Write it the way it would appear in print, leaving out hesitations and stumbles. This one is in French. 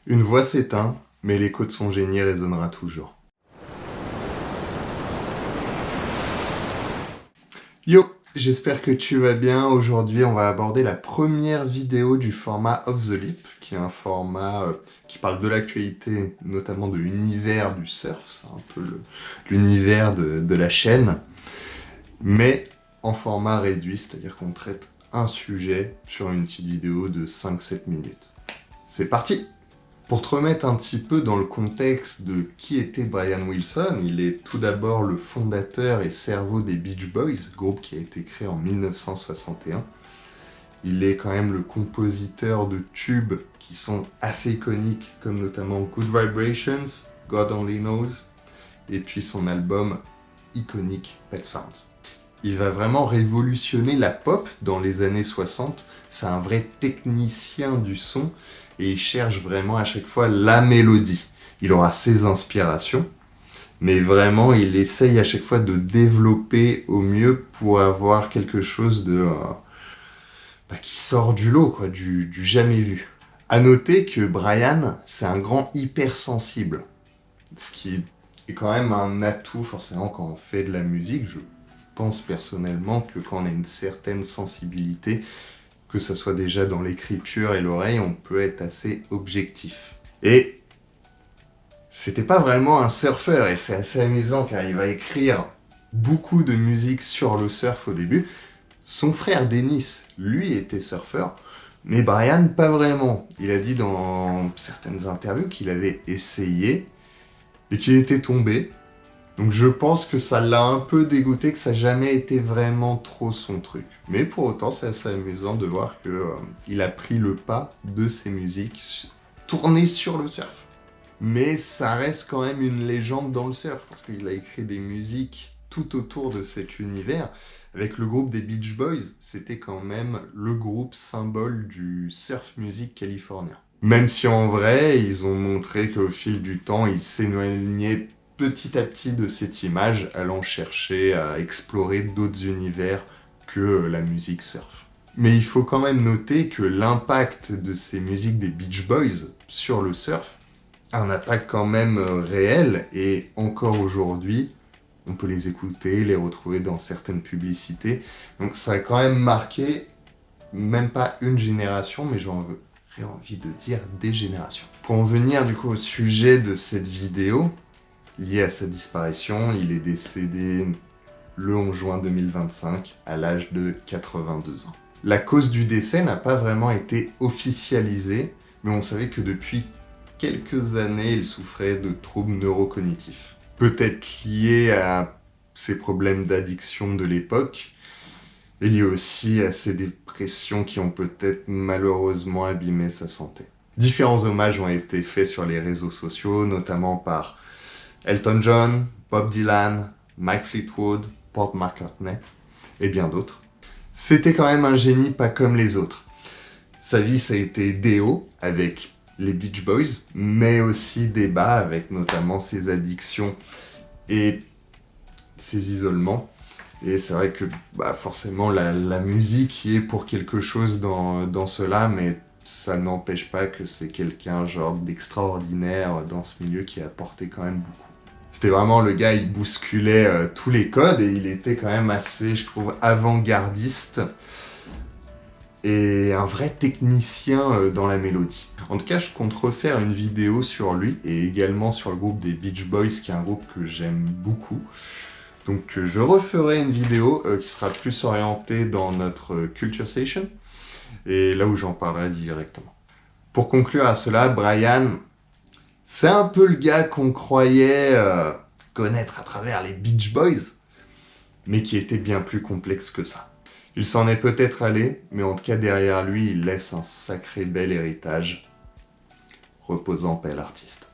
Une voix s'éteint, mais l'écho de son génie résonnera toujours. Yo, j'espère que tu vas bien. Aujourd'hui, on va aborder la première vidéo du format Off the Lip, qui est un format qui parle de l'actualité, notamment de l'univers du surf. C'est un peu l'univers de la chaîne, mais en format réduit, c'est-à-dire qu'on traite un sujet sur une petite vidéo de 5-7 minutes. C'est parti! Pour te remettre un petit peu dans le contexte de qui était Brian Wilson, il est tout d'abord le fondateur et cerveau des Beach Boys, groupe qui a été créé en 1961. Il est quand même le compositeur de tubes qui sont assez iconiques, comme notamment Good Vibrations, God Only Knows, et puis son album iconique Pet Sounds. Il va vraiment révolutionner la pop dans les années 60. C'est un vrai technicien du son et il cherche vraiment à chaque fois la mélodie. Il aura ses inspirations, mais vraiment il essaye à chaque fois de développer au mieux pour avoir quelque chose de qui sort du lot, quoi, du jamais vu. À noter que Brian, c'est un grand hypersensible, ce qui est quand même un atout forcément quand on fait de la musique. Je pense personnellement que quand on a une certaine sensibilité, que ça soit déjà dans l'écriture et l'oreille, on peut être assez objectif. Et c'était pas vraiment un surfeur, et c'est assez amusant car il va écrire beaucoup de musique sur le surf au début. Son frère Dennis, lui, était surfeur, mais Brian, pas vraiment. Il a dit dans certaines interviews qu'il avait essayé et qu'il était tombé. Donc je pense que ça l'a un peu dégoûté, que ça n'a jamais été vraiment trop son truc. Mais pour autant, c'est assez amusant de voir qu'il a pris le pas de ses musiques tournées sur le surf. Mais ça reste quand même une légende dans le surf, parce qu'il a écrit des musiques tout autour de cet univers. Avec le groupe des Beach Boys, c'était quand même le groupe symbole du surf music californien. Même si en vrai, ils ont montré qu'au fil du temps, ils s'éloignaient petit à petit de cette image, allant chercher à explorer d'autres univers que la musique surf. Mais il faut quand même noter que l'impact de ces musiques des Beach Boys sur le surf a un impact quand même réel, et encore aujourd'hui, on peut les écouter, les retrouver dans certaines publicités. Donc ça a quand même marqué, même pas une génération, mais j'aurais envie de dire des générations. Pour en venir du coup au sujet de cette vidéo, lié à sa disparition, il est décédé le 11 juin 2025 à l'âge de 82 ans. La cause du décès n'a pas vraiment été officialisée, mais on savait que depuis quelques années, il souffrait de troubles neurocognitifs. Peut-être liés à ses problèmes d'addiction de l'époque, et liés aussi à ses dépressions qui ont peut-être malheureusement abîmé sa santé. Différents hommages ont été faits sur les réseaux sociaux, notamment par Elton John, Bob Dylan, Mike Fleetwood, Paul McCartney et bien d'autres. C'était quand même un génie pas comme les autres. Sa vie, ça a été des hauts avec les Beach Boys, mais aussi des bas avec notamment ses addictions et ses isolements. Et c'est vrai que forcément la musique y est pour quelque chose dans cela, mais ça n'empêche pas que c'est quelqu'un genre d'extraordinaire dans ce milieu qui a apporté quand même beaucoup. C'était vraiment le gars, il bousculait tous les codes et il était quand même assez, je trouve, avant-gardiste et un vrai technicien dans la mélodie. En tout cas, je compte refaire une vidéo sur lui et également sur le groupe des Beach Boys, qui est un groupe que j'aime beaucoup. Donc je referai une vidéo qui sera plus orientée dans notre Culture Session et là où j'en parlerai directement. Pour conclure à cela, Brian, c'est un peu le gars qu'on croyait connaître à travers les Beach Boys, mais qui était bien plus complexe que ça. Il s'en est peut-être allé, mais en tout cas derrière lui, il laisse un sacré bel héritage. Repose en paix l'artiste.